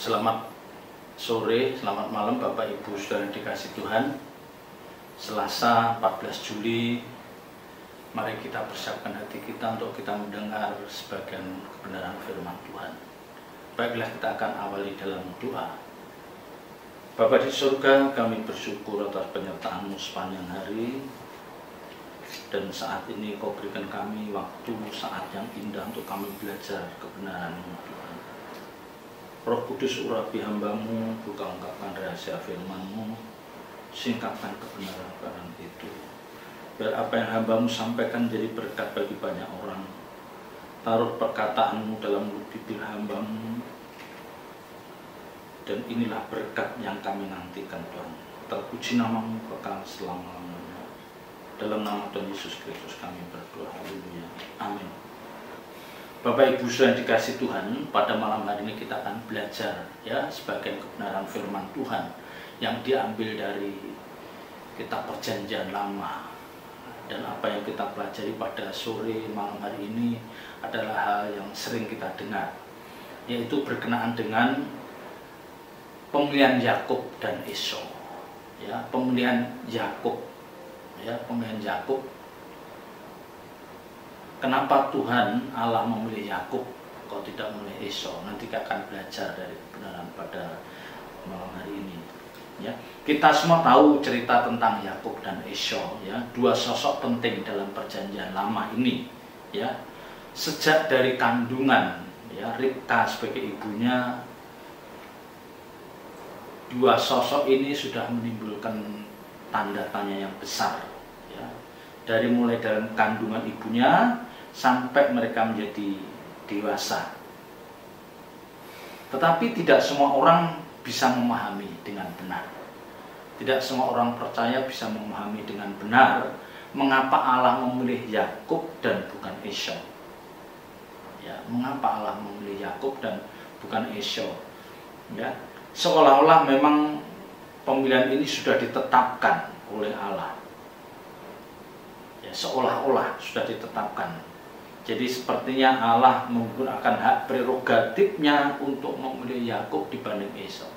Selamat sore, selamat malam Bapak Ibu Saudara dikasih Tuhan. Selasa 14 Juli, mari kita persiapkan hati kita untuk kita mendengar sebagian kebenaran firman Tuhan. Baiklah, kita akan awali dalam doa. Bapa di surga, kami bersyukur atas penyertaan-Mu sepanjang hari. Dan saat ini Kau berikan kami waktu saat yang indah untuk kami belajar kebenaran-Mu Tuhan. Roh Kudus urapi hamba-Mu, buka ungkapkan rahasia firman-Mu, singkapkan kebenaran itu. Biar apa yang hamba-Mu sampaikan jadi berkat bagi banyak orang. Taruh perkataan-Mu dalam mulut bibir hamba-Mu, dan inilah berkat yang kami nantikan Tuhan. Terpuji nama-Mu kekal selama-lamanya. Dalam nama Tuhan Yesus Kristus kami berdoa. Haleluya. Amin. Bapak Ibu Saudara dikasih Tuhan, pada malam hari ini kita akan belajar ya sebagian kebenaran firman Tuhan yang diambil dari kitab Perjanjian Lama. Dan apa yang kita pelajari pada sore malam hari ini adalah hal yang sering kita dengar, yaitu berkenaan dengan pemilihan Yakub dan Esau. Ya, pemilihan Yakub. Ya, pemilihan Yakub. Kenapa Tuhan Allah memilih Yakub, kok tidak memilih Esau? Nanti kita akan belajar dari kebenaran pada malam hari ini. Ya, kita semua tahu cerita tentang Yakub dan Esau, ya, dua sosok penting dalam Perjanjian Lama ini. Ya, sejak dari kandungan, ya, Ribka sebagai ibunya, dua sosok ini sudah menimbulkan tanda tanya yang besar. Ya, dari mulai dalam kandungan ibunya sampai mereka menjadi dewasa. Tetapi tidak semua orang bisa memahami dengan benar. Tidak semua orang percaya bisa memahami dengan benar mengapa Allah memilih Yakub dan bukan Esau. Ya, mengapa Allah memilih Yakub dan bukan Esau? Ya, seolah-olah memang pemilihan ini sudah ditetapkan oleh Allah. Ya, seolah-olah sudah ditetapkan. Jadi sepertinya Allah menggunakan hak prerogatifnya untuk memilih Yakub dibanding Esau.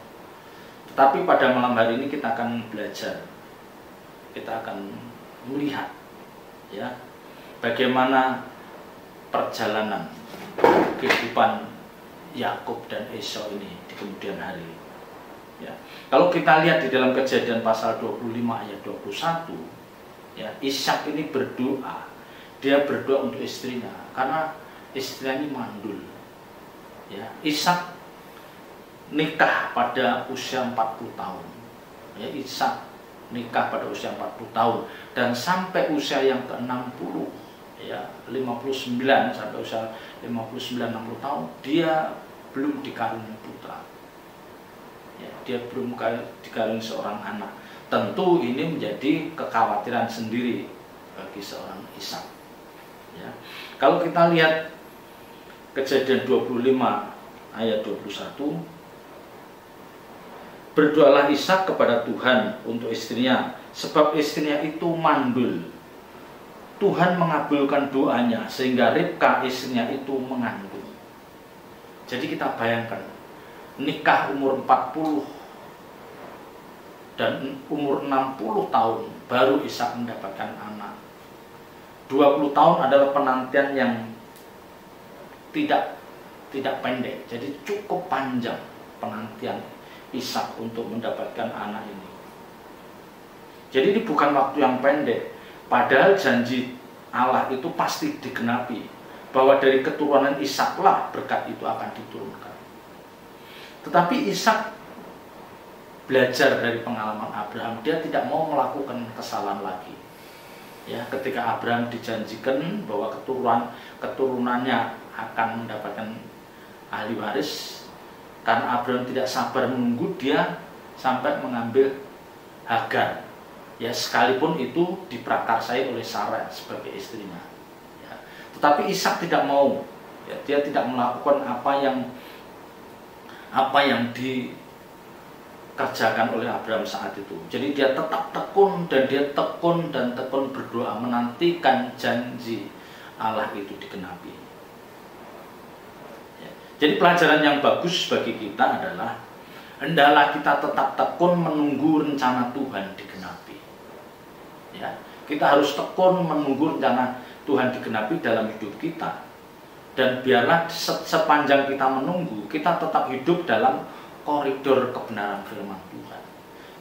Tetapi pada malam hari ini kita akan belajar, kita akan melihat, ya, bagaimana perjalanan kehidupan Yakub dan Esau ini di kemudian hari. Ya, kalau kita lihat di dalam Kejadian pasal 25 ayat 21, ya, Ishak ini berdoa. Dia berdoa untuk istrinya karena istrinya ini mandul. Ya, Ishak nikah pada usia 40 tahun. Ya, Ishak nikah pada usia 40 tahun dan sampai usia yang ke-60, ya, 59 sampai usia 59-60 tahun dia belum dikaruniai putra. Ya, dia belum dikaruniai seorang anak. Tentu ini menjadi kekhawatiran sendiri bagi seorang Ishak. Ya. Kalau kita lihat Kejadian 25 ayat 21, berdoalah Ishak kepada Tuhan untuk istrinya, sebab istrinya itu mandul. Tuhan mengabulkan doanya sehingga Ribka istrinya itu mengandung. Jadi kita bayangkan, nikah umur 40 dan umur 60 tahun baru Ishak mendapatkan anak. 20 tahun adalah penantian yang tidak pendek. Jadi cukup panjang penantian Ishak untuk mendapatkan anak ini. Jadi ini bukan waktu yang pendek. Padahal janji Allah itu pasti digenapi, bahwa dari keturunan Ishaklah berkat itu akan diturunkan. Tetapi Ishak belajar dari pengalaman Abraham, dia tidak mau melakukan kesalahan lagi. Ya, ketika Abraham dijanjikan bahwa keturunannya akan mendapatkan ahli waris, karena Abraham tidak sabar menunggu, dia sampai mengambil Hagar. Ya, sekalipun itu diprakarsai oleh Sarah sebagai istrinya. Ya, tetapi Ishak tidak mau. Ya, dia tidak melakukan apa yang dikerjakan oleh Abraham saat itu. Jadi dia tetap tekun dan tekun berdoa menantikan janji Allah itu digenapi. Ya. Jadi pelajaran yang bagus bagi kita adalah hendaklah kita tetap tekun menunggu rencana Tuhan digenapi. Ya, kita harus tekun menunggu rencana Tuhan digenapi dalam hidup kita. Dan biarlah sepanjang kita menunggu, kita tetap hidup dalam koridor kebenaran firman Tuhan.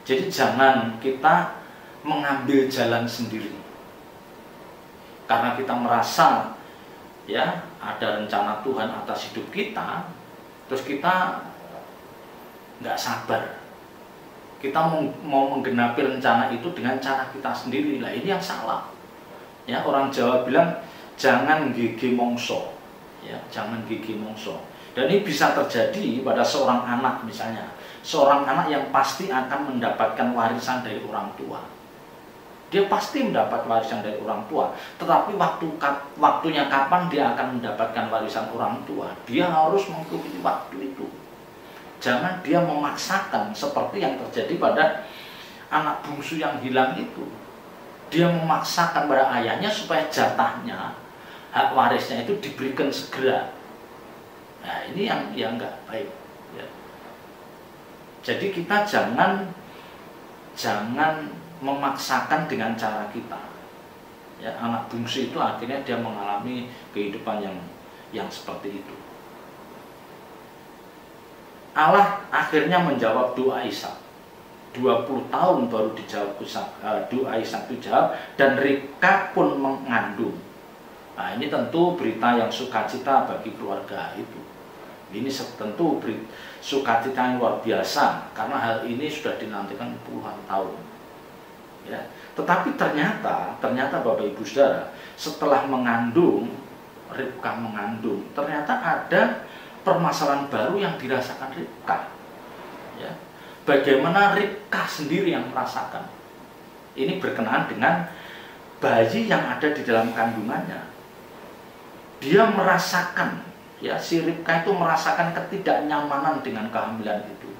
Jadi jangan kita mengambil jalan sendiri. Karena kita merasa ya ada rencana Tuhan atas hidup kita, terus kita nggak sabar, kita mau menggenapi rencana itu dengan cara kita sendiri. Lah ini yang salah ya. Orang Jawa bilang jangan gigi mongso ya, jangan gigi mongso. Dan ini bisa terjadi pada seorang anak, misalnya seorang anak yang pasti akan mendapatkan warisan dari orang tua. Dia pasti mendapat warisan dari orang tua, tetapi waktunya kapan dia akan mendapatkan warisan orang tua, dia harus mengikuti waktu itu. Jangan dia memaksakan seperti yang terjadi pada anak bungsu yang hilang itu. Dia memaksakan pada ayahnya supaya jatahnya, hak warisnya itu diberikan segera. Nah ini yang nggak baik ya. Jadi kita jangan memaksakan dengan cara kita ya. Anak bungsu itu akhirnya dia mengalami kehidupan yang seperti itu. Allah akhirnya menjawab doa Ishak. 20 tahun baru dijawab doa Ishak dijawab, dan Ribka pun mengandung. Nah ini tentu berita yang sukacita bagi keluarga itu. Ini tentu sukacita yang luar biasa, karena hal ini sudah dinantikan puluhan tahun ya. Tetapi ternyata Bapak Ibu Saudara, setelah mengandung, Ribka mengandung, ternyata ada permasalahan baru yang dirasakan Ribka ya. Bagaimana Ribka sendiri yang merasakan. Ini berkenaan dengan bayi yang ada di dalam kandungannya. Dia merasakan ya, si Ribka itu merasakan ketidaknyamanan dengan kehamilan itu.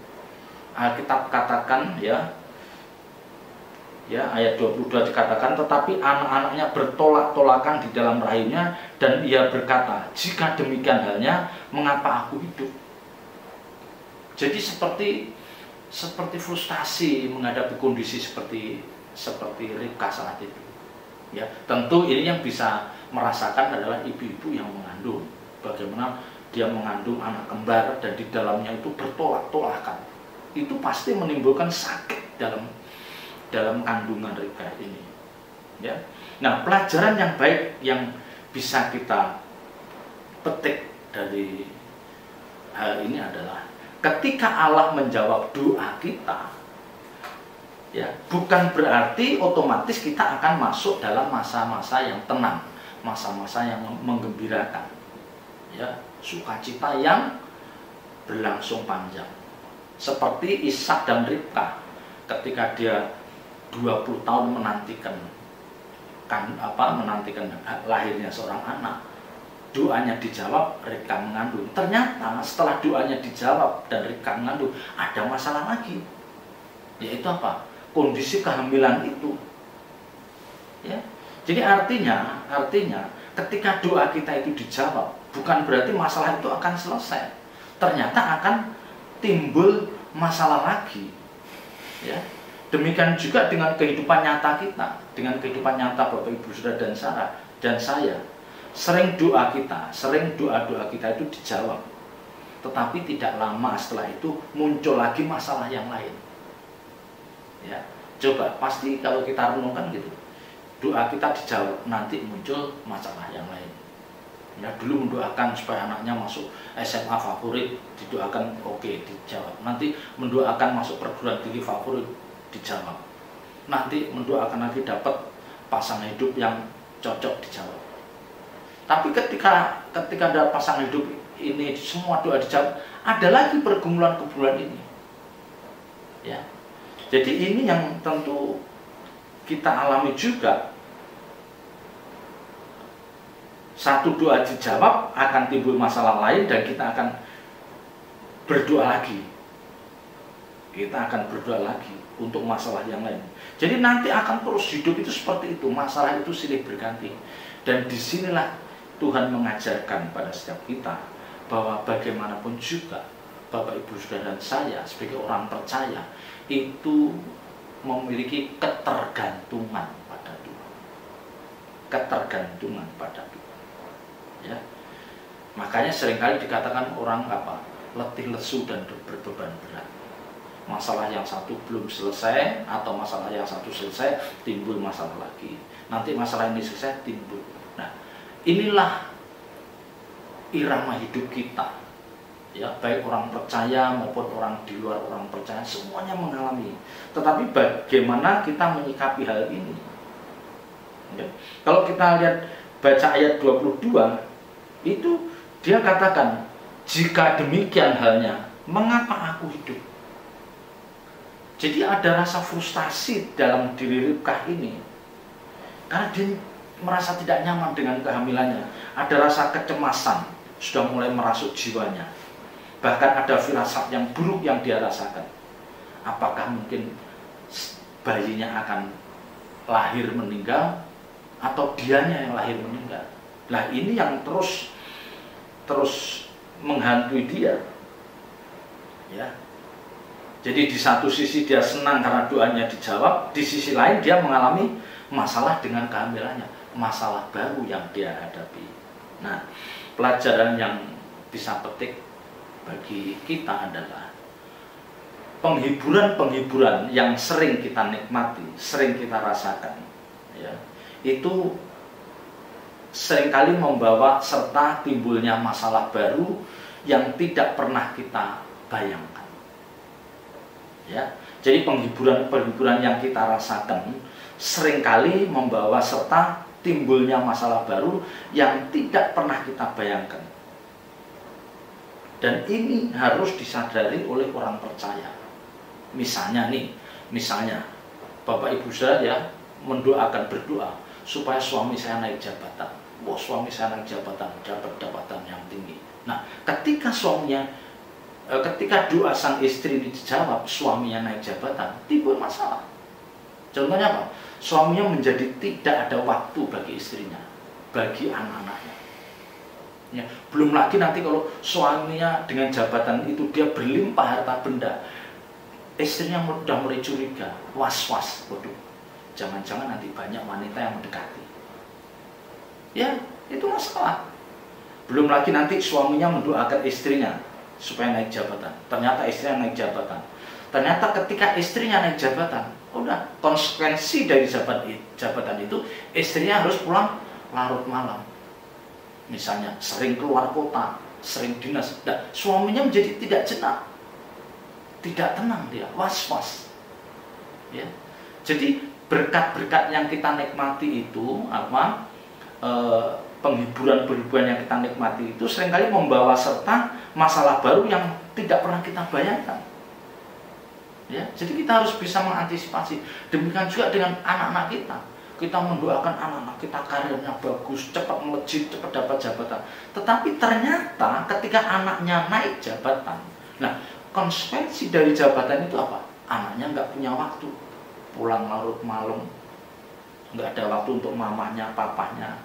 Alkitab katakan ya ayat 22 dikatakan, tetapi anak-anaknya bertolak-tolakan di dalam rahimnya, dan ia berkata, jika demikian halnya, mengapa aku hidup? Jadi seperti frustasi menghadapi kondisi seperti Ribka saat itu ya. Tentu ini yang bisa merasakan adalah ibu-ibu yang mengandung. Bagaimana dia mengandung anak kembar dan di dalamnya itu bertolak-tolakan. Itu pasti menimbulkan sakit dalam kandungan Ribka ini ya. Nah, pelajaran yang baik yang bisa kita petik dari hal ini adalah ketika Allah menjawab doa kita ya, bukan berarti otomatis kita akan masuk dalam masa-masa yang tenang, masa-masa yang menggembirakan ya, sukacita yang berlangsung panjang. Seperti Ishak dan Ribka ketika dia 20 tahun menantikan lahirnya seorang anak, doanya dijawab, Ribka mengandung. Ternyata setelah doanya dijawab dan Ribka mengandung, ada masalah lagi, yaitu apa? Kondisi kehamilan itu ya. Jadi artinya ketika doa kita itu dijawab, bukan berarti masalah itu akan selesai. Ternyata akan timbul masalah lagi ya. Demikian juga dengan kehidupan nyata kita, dengan kehidupan nyata Bapak Ibu Saudara dan saya. Sering doa kita itu dijawab, tetapi tidak lama setelah itu muncul lagi masalah yang lain ya. Coba pasti kalau kita renungkan gitu, doa kita dijawab, nanti muncul masalah yang lain ya. Dulu mendoakan supaya anaknya masuk SMA favorit, didoakan oke, dijawab. Nanti mendoakan masuk perguruan tinggi favorit, dijawab. Nanti mendoakan lagi dapat pasangan hidup yang cocok, dijawab. Tapi ketika ada pasangan hidup ini semua doa dijawab, ada lagi pergumulan ini ya. Jadi ini yang tentu kita alami juga. Satu doa dijawab, akan timbul masalah lain, dan kita akan berdoa lagi. Kita akan berdoa lagi untuk masalah yang lain. Jadi nanti akan terus hidup itu seperti itu, masalah itu silih berganti. Dan disinilah Tuhan mengajarkan pada setiap kita bahwa bagaimanapun juga Bapak Ibu Saudara dan saya sebagai orang percaya itu memiliki ketergantungan pada Tuhan. Ketergantungan pada Tuhan. Ya. Makanya seringkali dikatakan orang apa? Letih lesu dan berbeban berat. Masalah yang satu belum selesai atau masalah yang satu selesai, timbul masalah lagi. Nanti masalah ini selesai, timbul. Nah, inilah irama hidup kita. Ya, baik orang percaya maupun orang di luar orang percaya, semuanya mengalami. Tetapi bagaimana kita menyikapi hal ini? Ya. Kalau kita lihat baca ayat 22, itu dia katakan, jika demikian halnya, mengapa aku hidup? Jadi ada rasa frustasi dalam diri Ribkah ini. Karena dia merasa tidak nyaman dengan kehamilannya. Ada rasa kecemasan, sudah mulai merasuk jiwanya. Bahkan ada firasat yang buruk yang dia rasakan. Apakah mungkin bayinya akan lahir meninggal, atau dianya yang lahir meninggal? Nah, ini yang terus menghantui dia. Ya. Jadi di satu sisi dia senang karena doanya dijawab, di sisi lain dia mengalami masalah dengan kehamilannya, masalah baru yang dia hadapi. Nah, pelajaran yang bisa petik bagi kita adalah penghiburan-penghiburan yang sering kita nikmati, sering kita rasakan, ya, itu seringkali membawa serta timbulnya masalah baru yang tidak pernah kita bayangkan. Ya, jadi penghiburan-penghiburan yang kita rasakan seringkali membawa serta timbulnya masalah baru yang tidak pernah kita bayangkan. Dan ini harus disadari oleh orang percaya. Misalnya Bapak Ibu saya mendoakan berdoa supaya suami saya naik jabatan. Wah, suami saya naik jabatan, dapat jabatan yang tinggi. Nah, ketika doa sang istri dijawab, suaminya naik jabatan, timbul masalah. Contohnya apa? Suaminya menjadi tidak ada waktu bagi istrinya, bagi anak-anaknya. Ya, belum lagi nanti kalau suaminya dengan jabatan itu dia berlimpah harta benda, istrinya sudah mulai curiga, was-was, waduh, jangan-jangan nanti banyak wanita yang mendekati. Ya, itu masalah. Belum lagi nanti suaminya mendoakan istrinya supaya naik jabatan. Ternyata istrinya naik jabatan. Ternyata ketika istrinya naik jabatan, udah konsekuensi dari jabatan itu, istrinya harus pulang larut malam. Misalnya sering keluar kota, sering dinas. Nah, suaminya menjadi tidak jenak, tidak tenang dia, was-was. Ya. Jadi berkat-berkat yang kita nikmati itu penghiburan-penghiburan yang kita nikmati itu seringkali membawa serta masalah baru yang tidak pernah kita bayangkan. Ya, jadi kita harus bisa mengantisipasi. Demikian juga dengan anak-anak kita. Kita mendoakan anak-anak kita karirnya bagus, cepat melejit, cepat dapat jabatan. Tetapi ternyata ketika anaknya naik jabatan, nah konsekuensi dari jabatan itu apa? Anaknya nggak punya waktu, pulang larut malam, nggak ada waktu untuk mamahnya, papahnya.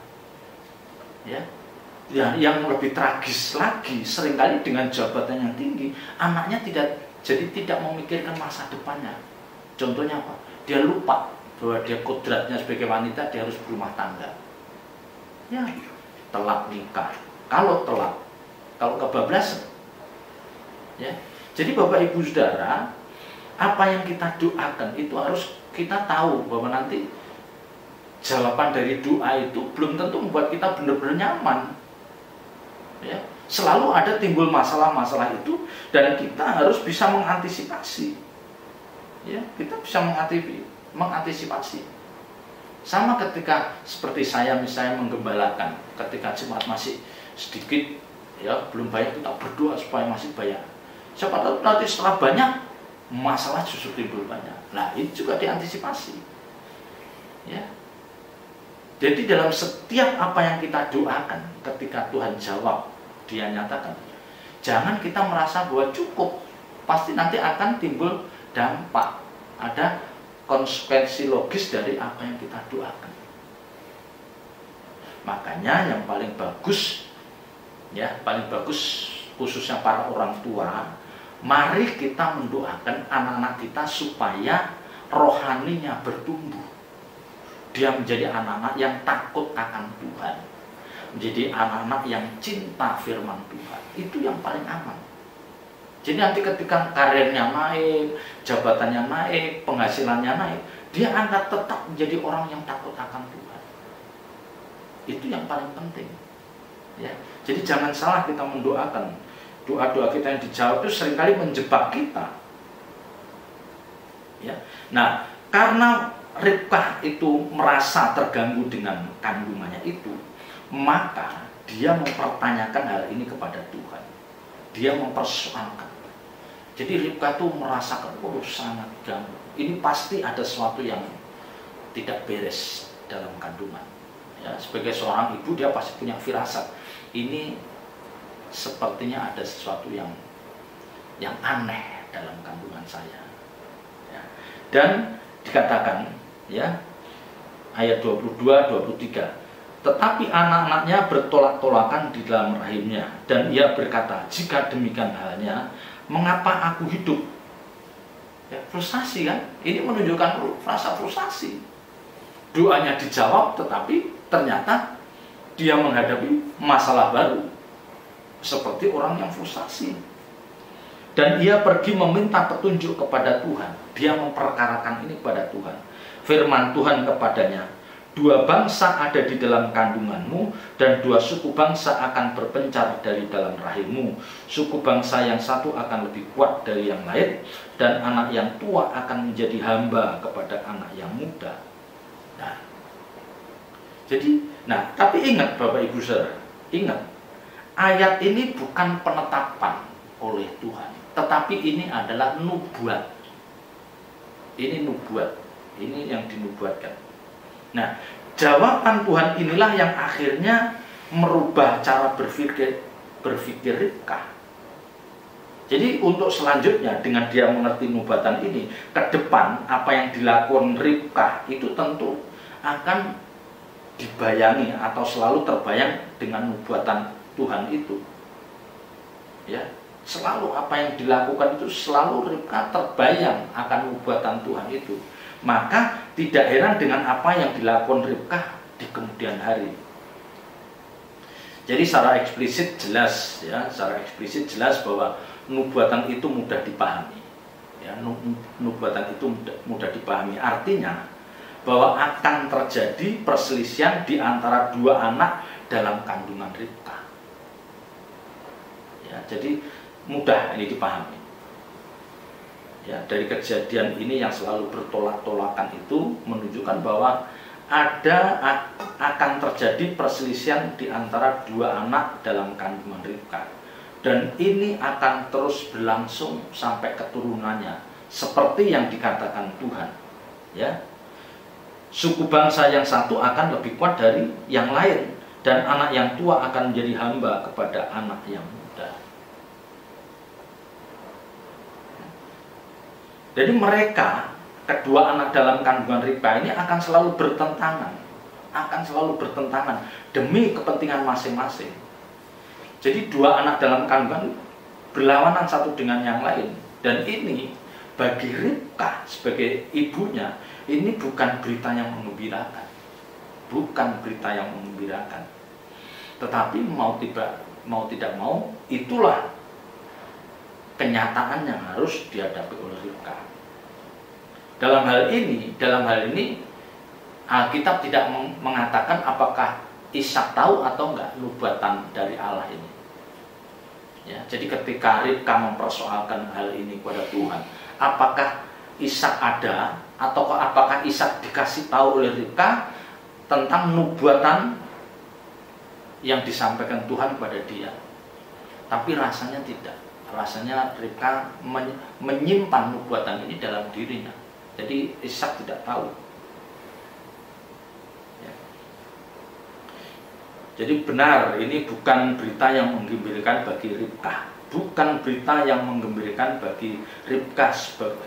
Ya, yang lebih tragis lagi, seringkali dengan jabatan yang tinggi, anaknya tidak memikirkan masa depannya. Contohnya apa? Dia lupa bahwa dia kodratnya sebagai wanita, dia harus berumah tangga. Ya, telat nikah. Kalau kebablasan. Ya. Jadi Bapak Ibu Saudara, apa yang kita doakan itu harus kita tahu bahwa nanti jawaban dari doa itu belum tentu membuat kita benar-benar nyaman. Ya, selalu ada timbul masalah-masalah itu dan kita harus bisa mengantisipasi. Ya, kita bisa mengantisipasi. Sama ketika seperti saya misalnya menggembalakan, ketika jemaat masih sedikit, ya belum banyak, kita berdoa supaya masih banyak. Siapa tahu nanti setelah banyak, masalah justru timbul banyak. Nah, ini juga diantisipasi. Ya. Jadi dalam setiap apa yang kita doakan, ketika Tuhan jawab, Dia nyatakan, jangan kita merasa bahwa cukup, pasti nanti akan timbul dampak, ada konsekuensi logis dari apa yang kita doakan. Makanya yang paling bagus Ya, paling bagus khususnya para orang tua, mari kita mendoakan anak-anak kita supaya rohaninya bertumbuh. Dia menjadi anak-anak yang takut akan Tuhan, menjadi anak-anak yang cinta firman Tuhan. Itu yang paling aman. Jadi nanti ketika karirnya naik, jabatannya naik, penghasilannya naik, dia akan tetap menjadi orang yang takut akan Tuhan. Itu yang paling penting. Ya, jadi jangan salah kita mendoakan. Doa-doa kita yang dijawab itu seringkali menjebak kita. Ya, nah karena Ribkah itu merasa terganggu dengan kandungannya itu, maka dia mempertanyakan hal ini kepada Tuhan. Dia mempersoalkan. Jadi Ribkah itu merasakan, sangat ganggu. Ini pasti ada sesuatu yang tidak beres dalam kandungan. Ya, sebagai seorang ibu dia pasti punya firasat. Ini sepertinya ada sesuatu yang aneh dalam kandungan saya. Ya. Dan dikatakan, ya, ayat 22-23, tetapi anak-anaknya bertolak-tolakan di dalam rahimnya, dan ia berkata, jika demikian halnya, mengapa aku hidup? Ya, frustasi kan? Ini menunjukkan rasa frustasi. Doanya dijawab, tetapi ternyata dia menghadapi masalah baru, seperti orang yang frustasi. Dan ia pergi meminta petunjuk kepada Tuhan. Dia memperkarakan ini kepada Tuhan. Firman Tuhan kepadanya, 2 bangsa ada di dalam kandunganmu, dan 2 suku bangsa akan berpencar dari dalam rahimmu. Suku bangsa yang satu akan lebih kuat dari yang lain, dan anak yang tua akan menjadi hamba kepada anak yang muda. Nah, tapi ingat Bapak Ibu Saudara, ingat, ayat ini bukan penetapan oleh Tuhan, tetapi ini adalah nubuat. Ini nubuat, ini yang dinubuatkan. Nah, jawaban Tuhan inilah yang akhirnya merubah cara berpikir Ribkah. Jadi untuk selanjutnya, dengan dia mengerti nubuatan ini, ke depan apa yang dilakukan Ribkah itu tentu akan dibayangi atau selalu terbayang dengan nubuatan Tuhan itu. Ya, selalu apa yang dilakukan itu selalu Ribkah terbayang akan nubuatan Tuhan itu. Maka tidak heran dengan apa yang dilakukan Ribkah di kemudian hari. Jadi secara eksplisit jelas, ya, secara eksplisit jelas bahwa nubuatan itu mudah dipahami. Ya, nubuatan itu mudah dipahami. Artinya bahwa akan terjadi perselisihan di antara 2 anak dalam kandungan Ribkah. Ya, jadi mudah ini dipahami. Ya, dari kejadian ini yang selalu bertolak-tolakan itu menunjukkan bahwa akan terjadi perselisihan di antara 2 anak dalam kandungan Ribkah. Dan ini akan terus berlangsung sampai keturunannya, seperti yang dikatakan Tuhan. Ya. Suku bangsa yang satu akan lebih kuat dari yang lain, dan anak yang tua akan menjadi hamba kepada anak yang muda. Jadi mereka, kedua anak dalam kandungan Ribkah ini akan selalu bertentangan demi kepentingan masing-masing. Jadi 2 anak dalam kandungan berlawanan satu dengan yang lain, dan ini bagi Ribkah sebagai ibunya, ini bukan berita yang menggembirakan, tetapi mau tidak mau itulah kenyataan yang harus dihadapi oleh Ribkah. Dalam hal ini Alkitab tidak mengatakan apakah Ishak tahu atau enggak nubuatan dari Allah ini. Ya, jadi ketika Ribkah mempersoalkan hal ini kepada Tuhan, apakah Ishak ada atau apakah Ishak dikasih tahu oleh Ribkah tentang nubuatan yang disampaikan Tuhan kepada dia? Tapi rasanya tidak. Rasanya Ribkah menyimpan nubuatan ini dalam dirinya. Jadi Ishak tidak tahu. Ya. Jadi benar, ini bukan berita yang menggembirakan bagi Ribkah, bukan berita yang menggembirakan bagi Ribkah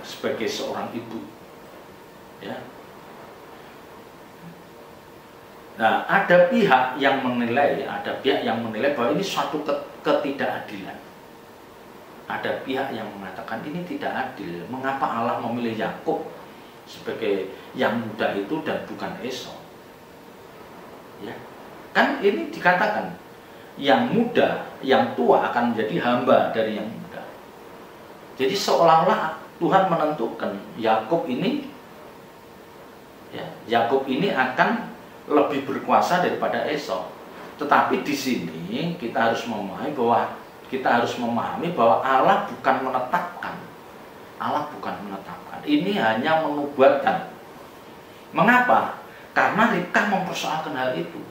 sebagai seorang ibu. Ya. Nah, ada pihak yang menilai bahwa ini suatu ketidakadilan. Ada pihak yang mengatakan ini tidak adil. Mengapa Allah memilih Yakub sebagai yang muda itu dan bukan Esau? Ya, kan ini dikatakan yang muda, yang tua akan menjadi hamba dari yang muda. Jadi seolah-olah Tuhan menentukan Yakub ini akan lebih berkuasa daripada Esau. Tetapi di sini kita harus memahami bahwa Allah bukan menetapkan. Ini hanya menubuatkan. Mengapa? Karena Ribkah mempersoalkan hal itu.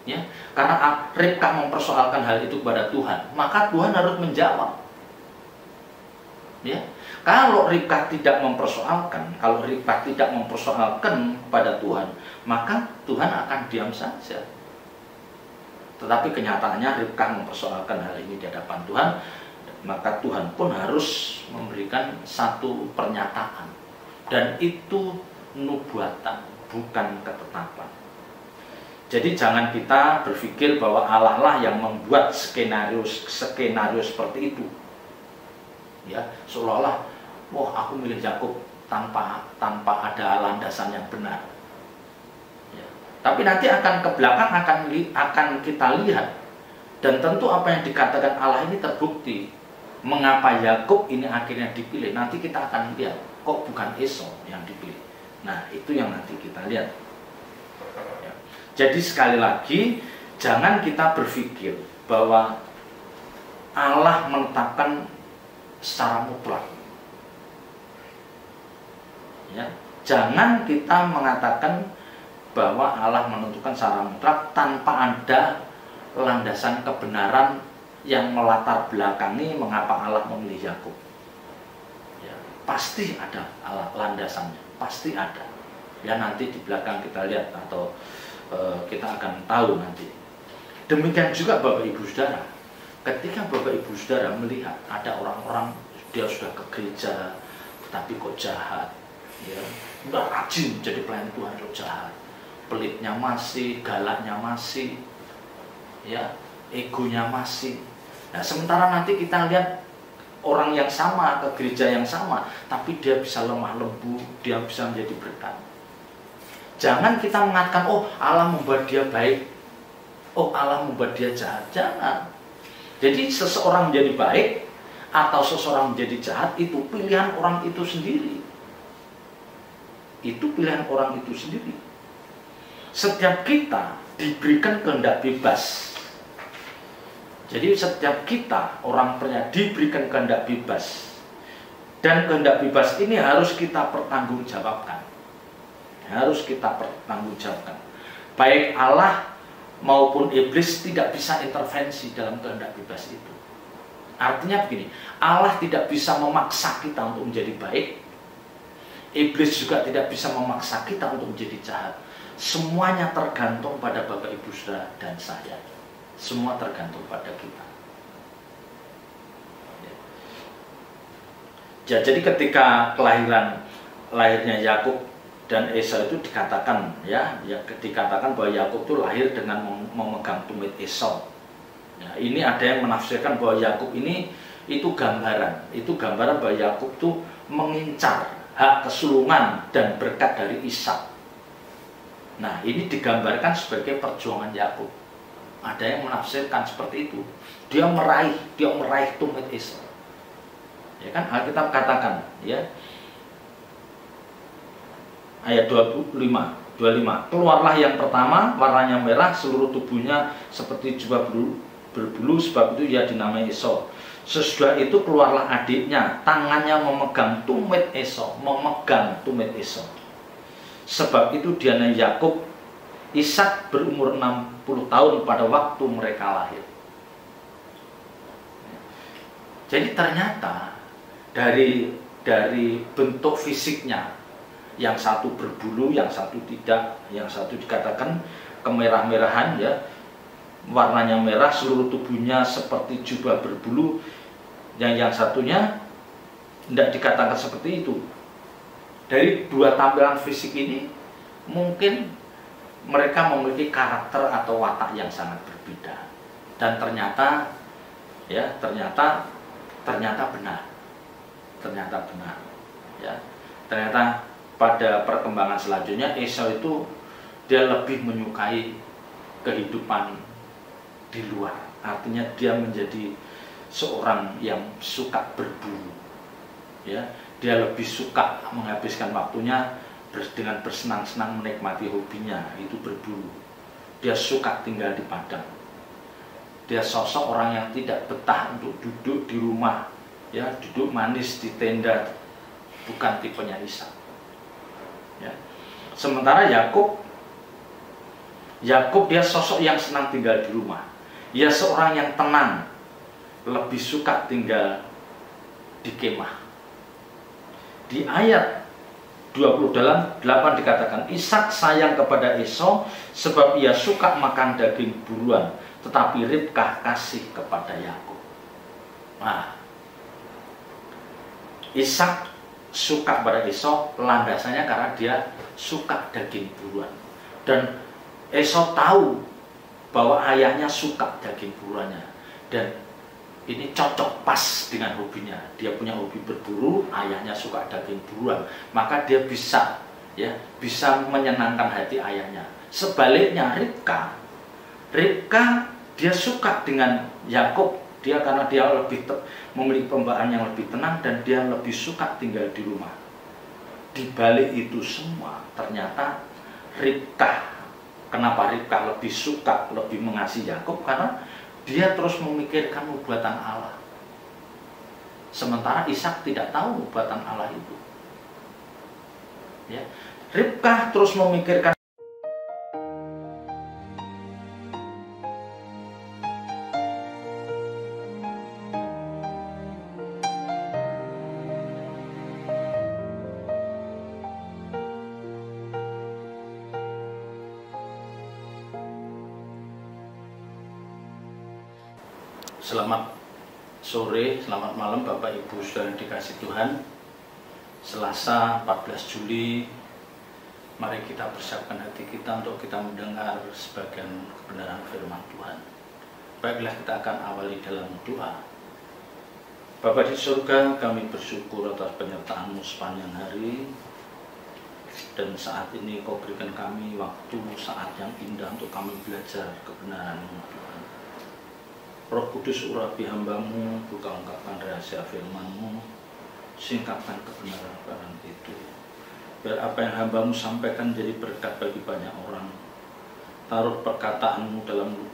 Ya, karena Ribkah mempersoalkan hal itu kepada Tuhan, maka Tuhan harus menjawab. Ya, kalau Ribkah tidak mempersoalkan kepada Tuhan, maka Tuhan akan diam saja. Tetapi kenyataannya Ribkah mempersoalkan hal ini di hadapan Tuhan, maka Tuhan pun harus memberikan satu pernyataan. Dan itu nubuatan, bukan ketetapan. Jadi jangan kita berpikir bahwa Allah lah yang membuat skenario seperti itu. Ya, seolah-olah, wah aku milih Yakub tanpa ada landasan yang benar. Ya. Tapi nanti akan ke belakang akan kita lihat, dan tentu apa yang dikatakan Allah ini terbukti. Mengapa Yakub ini akhirnya dipilih? Nanti kita akan lihat, kok bukan Esau yang dipilih. Nah, itu yang nanti kita lihat. Ya. Jadi sekali lagi, jangan kita berpikir bahwa Allah menetapkan secara mutlak. Ya, jangan kita mengatakan bahwa Allah menentukan secara mutlak tanpa ada landasan kebenaran yang melatar belakangi mengapa Allah memilih Yakub. Ya, pasti ada landasannya, pasti ada. Ya, nanti di belakang kita lihat atau kita akan tahu nanti. Demikian juga Bapak Ibu Saudara, ketika Bapak Ibu Saudara melihat ada orang-orang dia sudah ke gereja tapi kok jahat, ya, udah rajin jadi pelayan Tuhan kok jahat, pelitnya masih, galaknya masih, ya, egonya masih. Nah, sementara nanti kita lihat orang yang sama ke gereja yang sama, tapi dia bisa lemah lembut, dia bisa menjadi berkat. Jangan kita mengatakan, oh Allah membuat dia baik, oh Allah membuat dia jahat. Jangan. Jadi seseorang menjadi baik atau seseorang menjadi jahat itu pilihan orang itu sendiri. Itu pilihan orang itu sendiri. Setiap kita diberikan kehendak bebas. Jadi setiap kita, orang percaya, diberikan kehendak bebas. Dan kehendak bebas ini harus kita pertanggungjawabkan. Harus kita pertanggungjawabkan. Baik Allah maupun iblis tidak bisa intervensi dalam kehendak bebas itu. Artinya begini, Allah tidak bisa memaksa kita untuk menjadi baik. Iblis juga tidak bisa memaksa kita untuk menjadi jahat. Semuanya tergantung pada Bapak Ibu Saudara dan saya. Semua tergantung pada kita. Ya, jadi ketika lahirnya Yakub dan Esau itu dikatakan dikatakan bahwa Yakub itu lahir dengan memegang tumit Esau. Ya, ini ada yang menafsirkan bahwa Yakub ini itu gambaran bahwa Yakub itu mengincar hak kesulungan dan berkat dari Ishak. Nah, ini digambarkan sebagai perjuangan Yakub. Ada yang menafsirkan seperti itu. Dia meraih tumit Esau. Ya kan, Alkitab katakan, ya. Ayat 25. Keluarlah yang pertama, warnanya merah, seluruh tubuhnya seperti jubah berbulu, sebab itu ia dinamai Esau. Sesudah itu keluarlah adiknya, tangannya memegang tumit Esau, Sebab itu dia namanya Yakub. Ishak berumur 60 tahun pada waktu mereka lahir. Jadi ternyata dari bentuk fisiknya, yang satu berbulu, yang satu tidak, yang satu dikatakan kemerah-merahan, ya, warnanya merah, seluruh tubuhnya seperti jubah berbulu, yang satunya tidak dikatakan seperti itu. Dari dua tampilan fisik ini mungkin mereka memiliki karakter atau watak yang sangat berbeda. Dan ternyata benar. Ya. Ternyata pada perkembangan selanjutnya Esau itu dia lebih menyukai kehidupan di luar. Artinya dia menjadi seorang yang suka berburu. Ya, dia lebih suka menghabiskan waktunya dengan bersenang-senang menikmati hobinya, itu berburu. Dia suka tinggal di padang. Dia sosok orang yang tidak betah untuk duduk di rumah, ya, duduk manis di tenda, bukan tipenya Ishak. Ya. Sementara Yakub dia sosok yang senang tinggal di rumah. Dia seorang yang tenang, lebih suka tinggal di kemah. Di ayat 28 dikatakan, Ishak sayang kepada Esau sebab ia suka makan daging buruan, tetapi Ribkah kasih kepada Yakub. Nah, Ishak suka pada Esau landasannya karena dia suka daging buruan. Dan Esau tahu bahwa ayahnya suka daging buruannya. Dan ini cocok pas dengan hobinya. Dia punya hobi berburu, ayahnya suka daging buruan. Maka dia bisa menyenangkan hati ayahnya. Sebaliknya Ribkah dia suka dengan Yakub. Dia karena dia lebih memiliki pembawaan yang lebih tenang dan dia lebih suka tinggal di rumah. Di balik itu semua ternyata kenapa Ribkah lebih suka, lebih mengasihi Yakub? Karena dia terus memikirkan nubuatan Allah. Sementara Ishak tidak tahu nubuatan Allah itu. Ya. Ribkah terus memikirkan. Selamat sore, selamat malam Bapak Ibu Saudara dikasih Tuhan. Selasa 14 Juli, mari kita persiapkan hati kita untuk kita mendengar sebagian kebenaran firman Tuhan. Baiklah, kita akan awali dalam doa. Bapa di surga, kami bersyukur atas penyertaan-Mu sepanjang hari. Dan saat ini Kau berikan kami waktu, saat yang indah untuk kami belajar kebenaran-Mu Tuhan. Roh Kudus urapi hamba-Mu, buka ungkapkan rahasia firman-Mu, singkapkan kebenaran itu. Biar apa yang hamba-Mu sampaikan jadi berkat bagi banyak orang. Taruh perkataan-Mu dalam